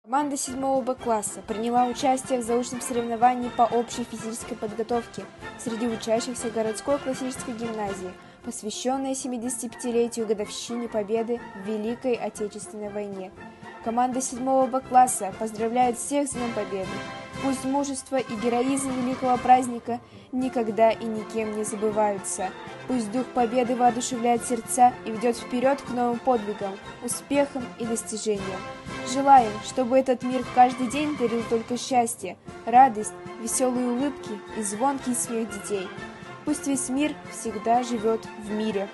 Команда 7 Б-класса приняла участие в заочном соревновании по общей физической подготовке среди учащихся городской классической гимназии, посвященной 75-летию годовщине Победы в Великой Отечественной войне. Команда 7 Б-класса поздравляет всех с Днем Победы. Пусть мужество и героизм великого праздника никогда и никем не забываются. Пусть дух победы воодушевляет сердца и ведет вперед к новым подвигам, успехам и достижениям. Желаем, чтобы этот мир каждый день дарил только счастье, радость, веселые улыбки и звонкий смех детей. Пусть весь мир всегда живет в мире.